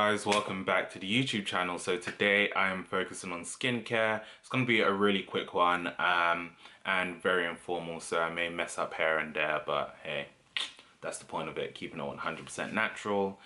guys, welcome back to the YouTube channel. So today I am focusing on skincare. It's going to be a really quick one and very informal, so I may mess up here and there, but hey, that's the point of it, keeping it 100% natural.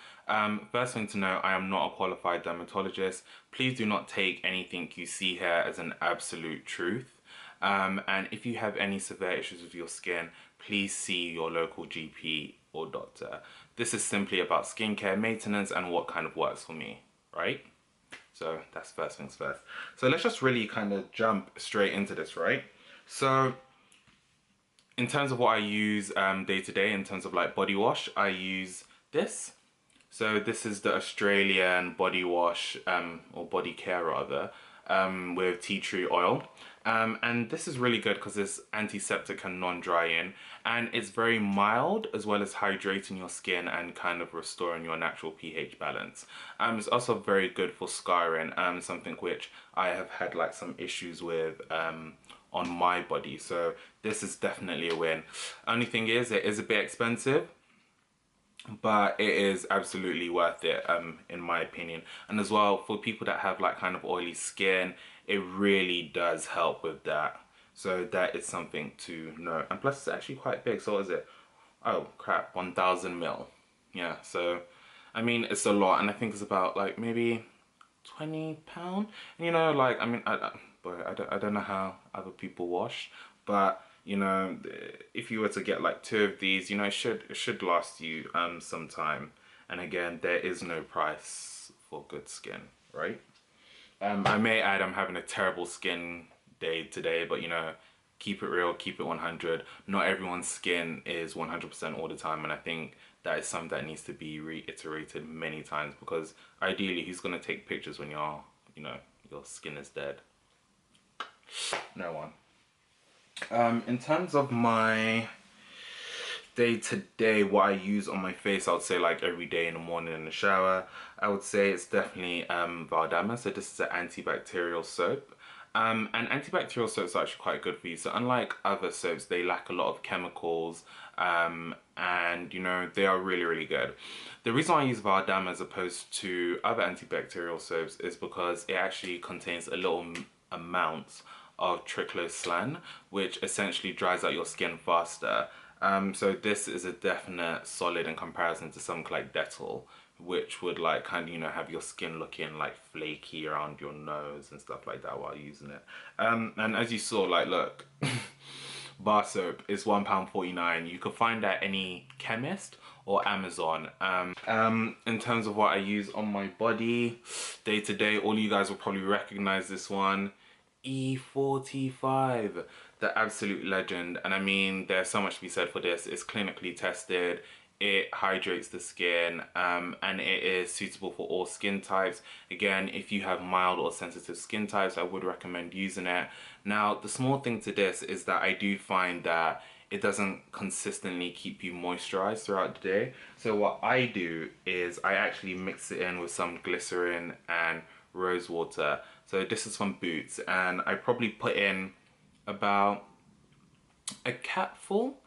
First thing to know, I am not a qualified dermatologist. Please do not take anything you see here as an absolute truth. And if you have any severe issues with your skin, please see your local GP or doctor. This is simply about skincare maintenance and what kind of works for me, right? So that's first things first. So let's just really kind of jump straight into this, right? So in terms of what I use day to day, in terms of like body wash, I use this. So this is the Australian body wash, or body care rather, with tea tree oil. And this is really good because it's antiseptic and non-drying, and it's very mild as well as hydrating your skin and kind of restoring your natural pH balance. It's also very good for scarring, something which I have had like some issues with on my body. So this is definitely a win. Only thing is, it is a bit expensive, but it is absolutely worth it in my opinion. And as well, for people that have like kind of oily skin, it really does help with that. So that is something to know. And plus it's actually quite big. So what is it? Oh crap, 1000 ml. Yeah, so I mean it's a lot, and I think it's about like maybe £20. And, you know, like I mean I don't know how other people wash, but you know, if you were to get like 2 of these, you know, it should last you some time. And again, there is no price for good skin, right? I may add, I'm having a terrible skin day today, but you know, keep it real, keep it 100. Not everyone's skin is 100% all the time, and I think that is something that needs to be reiterated many times, because ideally, who's gonna take pictures when you're, you know, your skin is dead? No one. In terms of my day-to-day, what I use on my face, I would say like every day in the morning in the shower, I would say it's definitely Vardama. So this is an antibacterial soap. And antibacterial soaps are actually quite good for you. So unlike other soaps, they lack a lot of chemicals, and you know, they are really, really good. The reason I use Vardama as opposed to other antibacterial soaps is because it actually contains a little amount of triclosan, which essentially dries out your skin faster. So this is a definite solid in comparison to something like Dettol, which would like kind of, you know, have your skin looking like flaky around your nose and stuff like that while using it. And as you saw, like look, bar soap is £1.49. You could find that at any chemist or Amazon. In terms of what I use on my body day to day, all you guys will probably recognize this one. E45, the absolute legend. And I mean, there's so much to be said for this. It's clinically tested, it hydrates the skin, and it is suitable for all skin types. Again, if you have mild or sensitive skin types, I would recommend using it. Now, the small thing to this is that I do find that it doesn't consistently keep you moisturized throughout the day. So what I do is I actually mix it in with some glycerin and rose water. So this is from Boots, and I probably put in about a capful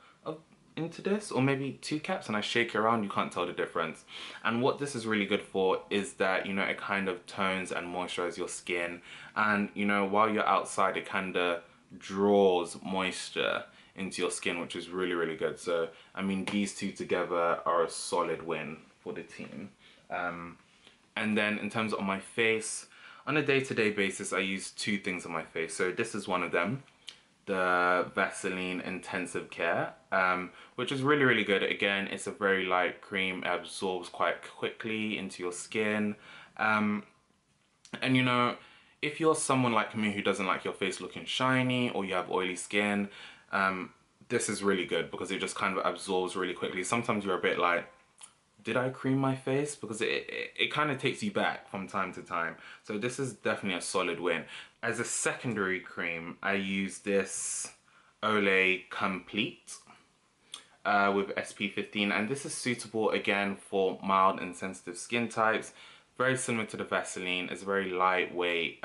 into this, or maybe 2 caps, and I shake it around. You can't tell the difference. And what this is really good for is that, you know, it kind of tones and moisturizes your skin, and you know, while you're outside, it kind of draws moisture into your skin, which is really, really good. So I mean, these two together are a solid win for the team. And then in terms of my face, on a day-to-day basis, I use 2 things on my face. So this is one of them, the Vaseline Intensive Care, which is really, really good. Again, it's a very light cream, it absorbs quite quickly into your skin. And you know, if you're someone like me who doesn't like your face looking shiny, or you have oily skin, this is really good because it just kind of absorbs really quickly. Sometimes you're a bit like, did I cream my face? Because it kind of takes you back from time to time. So this is definitely a solid win. As a secondary cream, I use this Olay Complete with SP15, and this is suitable again for mild and sensitive skin types. Very similar to the Vaseline. It's very lightweight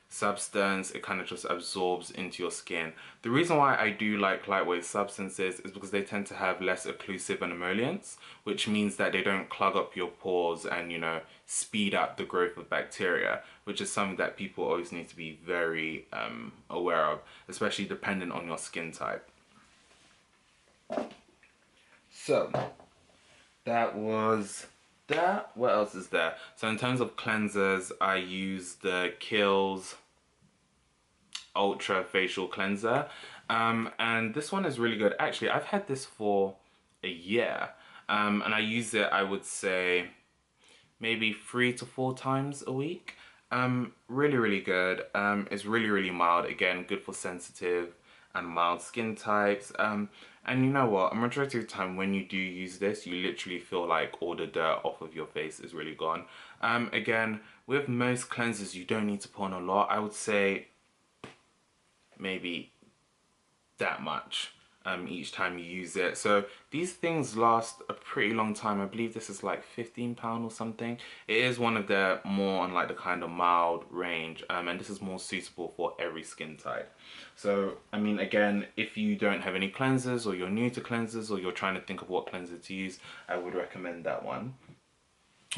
substance. It kind of just absorbs into your skin. The reason why I do like lightweight substances is because they tend to have less occlusive and emollients, which means that they don't clog up your pores and, you know, speed up the growth of bacteria, which is something that people always need to be very aware of, especially dependent on your skin type. So that was that. What else is there? So in terms of cleansers, I use the Kiehl's Ultra Facial Cleanser. And this one is really good. Actually, I've had this for a year. And I use it, I would say, maybe 3 to 4 times a week. Really, really good. It's really, really mild. Again, good for sensitive and mild skin types. And you know what? A majority of the time when you do use this, you literally feel like all the dirt off of your face is really gone. Again, with most cleansers, you don't need to put on a lot. I would say maybe that much each time you use it. So these things last a pretty long time. I believe this is like £15 or something. It is one of the more on like the kind of mild range, and this is more suitable for every skin type. So I mean, again, if you don't have any cleansers, or you're new to cleansers, or you're trying to think of what cleanser to use, I would recommend that one.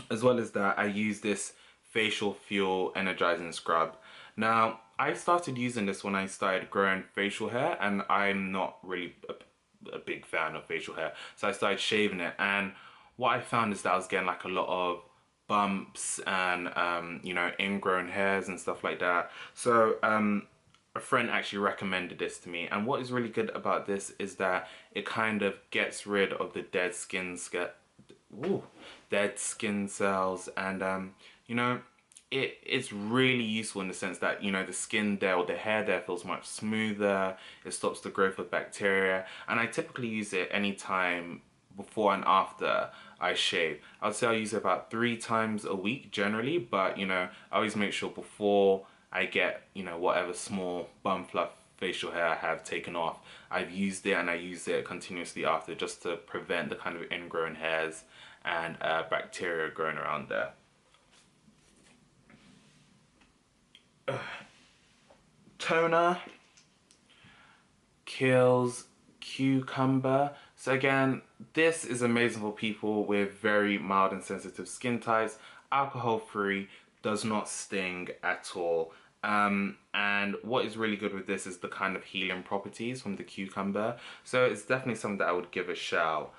As well as that, I use this Facial Fuel Energizing Scrub. Now, I started using this when I started growing facial hair, and I'm not really a big fan of facial hair. So I started shaving it, and what I found is that I was getting like a lot of bumps and, you know, ingrown hairs and stuff like that. So, a friend actually recommended this to me, and what is really good about this is that it kind of gets rid of the dead skin cells, and you know, it's really useful in the sense that, you know, the skin there or the hair there feels much smoother. It stops the growth of bacteria, and I typically use it anytime before and after I shave. I'd say I use it about 3 times a week generally, but you know, I always make sure before I get, you know, whatever small bum fluff facial hair I have taken off, I've used it, and I use it continuously after, just to prevent the kind of ingrown hairs and bacteria growing around there. Toner, Kiehl's Cucumber. So again, this is amazing for people with very mild and sensitive skin types. Alcohol free, does not sting at all. And what is really good with this is the kind of healing properties from the cucumber. So it's definitely something that I would give a shout.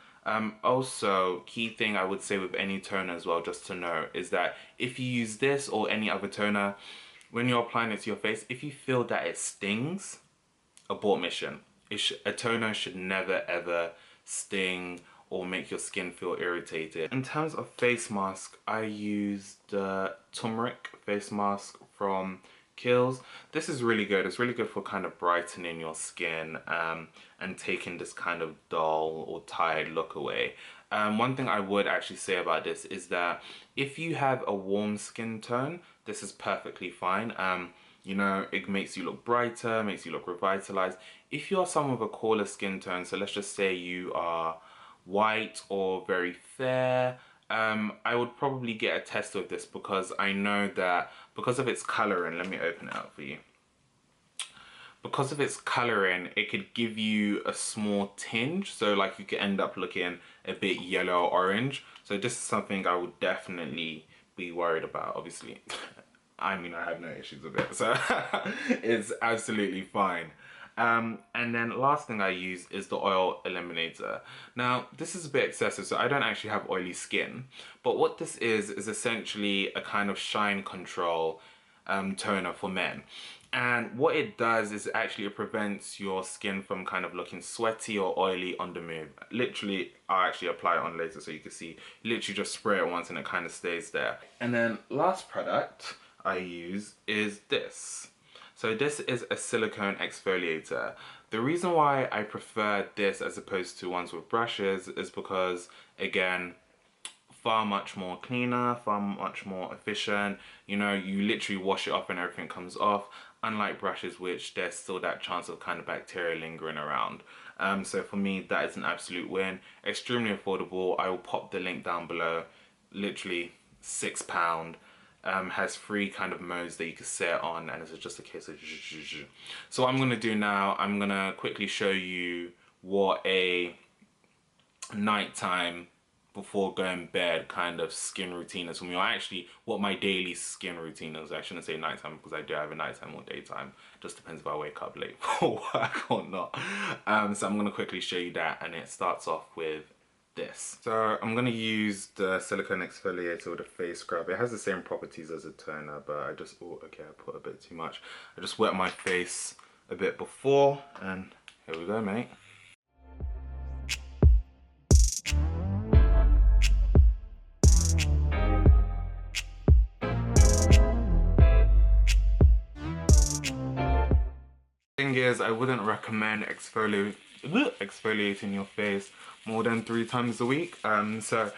Also, key thing I would say with any toner as well, just to know, is that if you use this or any other toner, when you're applying it to your face, if you feel that it stings, abort mission. A toner should never ever sting or make your skin feel irritated. In terms of face mask, I use the turmeric face mask from Kiehl's. This is really good. It's really good for kind of brightening your skin and taking this kind of dull or tired look away. One thing I would actually say about this is that if you have a warm skin tone, this is perfectly fine. You know, it makes you look brighter, makes you look revitalized. If you're someone with a cooler skin tone, so let's just say you are white or very fair, I would probably get a tester of this, because I know that because of its coloring, let me open it up for you. Because of its coloring, it could give you a small tinge, so like you could end up looking a bit yellow or orange. So this is something I would definitely be worried about, obviously. I mean, I have no issues with it, so it's absolutely fine. And then last thing I use is the oil eliminator. Now, this is a bit excessive, so I don't actually have oily skin, but what this is essentially a kind of shine control toner for men. And what it does is actually it prevents your skin from kind of looking sweaty or oily on the move. Literally, I'll actually apply it on later so you can see. Literally just spray it once and it kind of stays there. And then last product I use is this. So this is a silicone exfoliator. The reason why I prefer this as opposed to ones with brushes is because, again, far much more cleaner, far much more efficient. You know, you literally wash it off and everything comes off, unlike brushes, which there's still that chance of kind of bacteria lingering around. So for me, that is an absolute win. Extremely affordable. I will pop the link down below. Literally £6. has 3 kind of modes that you can set on, and it's just a case of so what I'm gonna do now, I'm gonna quickly show you what a nighttime before going bed kind of skin routine is for me, or actually what my daily skin routine is. I shouldn't say nighttime because I do have a nighttime or daytime, just depends if I wake up late for work or not. So I'm gonna quickly show you that, and it starts off with this. So I'm gonna use the Silicone Exfoliator with a face scrub. It has the same properties as a toner, but I just, oh, okay, I put a bit too much. I just wet my face a bit before, and here we go, mate. Thing is, I wouldn't recommend exfoliating your face more than 3 times a week. So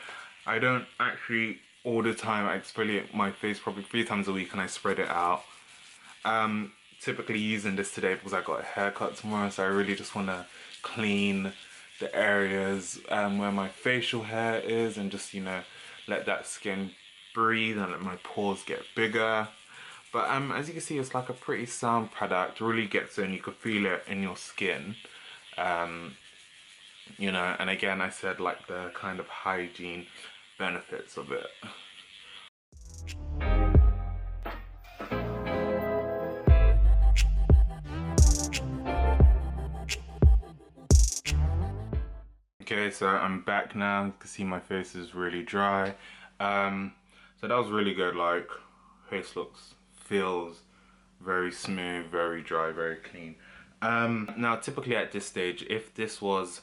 I don't actually all the time. I exfoliate my face probably 3 times a week, and I spread it out. Typically using this today because I got a haircut tomorrow, so I really just want to clean the areas where my facial hair is, and just, you know, let that skin breathe and let my pores get bigger. But as you can see, it's like a pretty sound product. Really gets in, you can feel it in your skin. You know, and again, I said like the kind of hygiene benefits of it. Okay, so I'm back now. You can see my face is really dry. So that was really good. Like, face feels very smooth, very dry, very clean. Now typically at this stage, if this was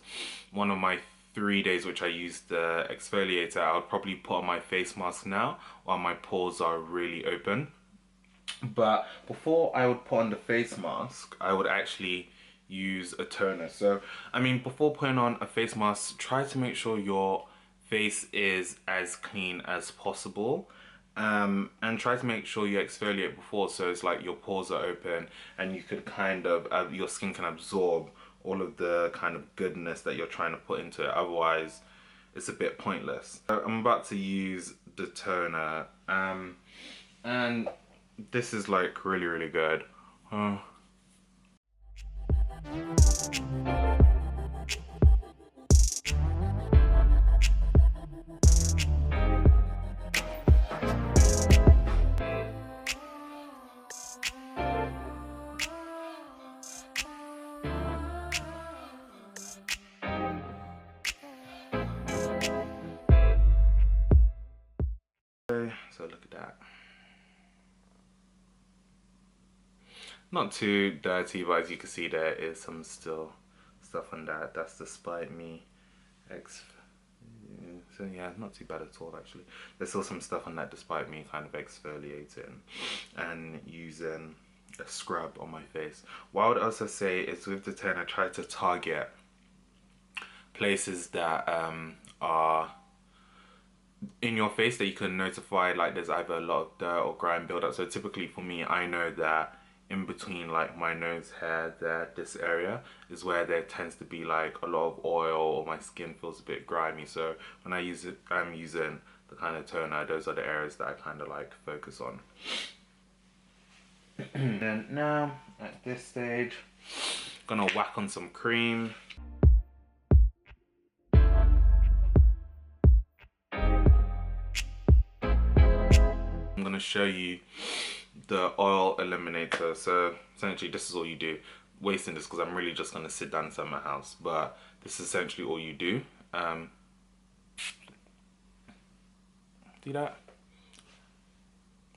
one of my 3 days which I used the exfoliator, I would probably put on my face mask now while my pores are really open. But before I would put on the face mask, I would actually use a toner. So I mean, before putting on a face mask, try to make sure your face is as clean as possible. And try to make sure you exfoliate before, so it's like your pores are open and you could kind of your skin can absorb all of the kind of goodness that you're trying to put into it. Otherwise it's a bit pointless. So I'm about to use the toner, and this is like really good. So look at that. Not too dirty, but as you can see, there is some still stuff on that. That's despite me so yeah, not too bad at all actually. There's still some stuff on that despite me kind of exfoliating and using a scrub on my face. What I would also say is with the toner, try to target places that are in your face that you can notify, like there's either a lot of dirt or grime buildup. So typically for me, I know that in between like my nose hair there, this area is where there tends to be like a lot of oil, or my skin feels a bit grimy. So when I use it, I'm using the kind of toner, those are the areas that I kind of like focus on. And now at this stage, I'm gonna whack on some cream. I'm gonna show you the oil eliminator. So essentially this is all you do. Wasting this because I'm really just gonna sit down inside my house, but this is essentially all you do. See that?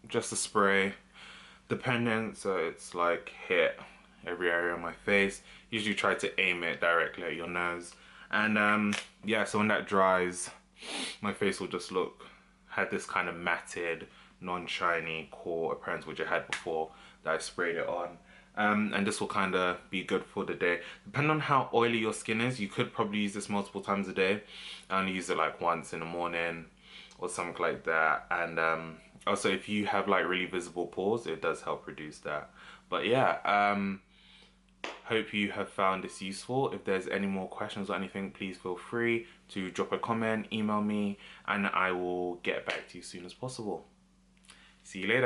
Just a spray, dependent, so it's like hit every area on my face. Usually try to aim it directly at your nose, and yeah, so when that dries, my face will just had this kind of matted, non-shiny core appearance which I had before that I sprayed it on. And this will kind of be good for the day. Depending on how oily your skin is, you could probably use this multiple times a day. I only use it like once in the morning or something like that. And also if you have like really visible pores, it does help reduce that. But yeah, hope you have found this useful. If there's any more questions or anything, please feel free to drop a comment, email me, and I will get back to you as soon as possible. See you later.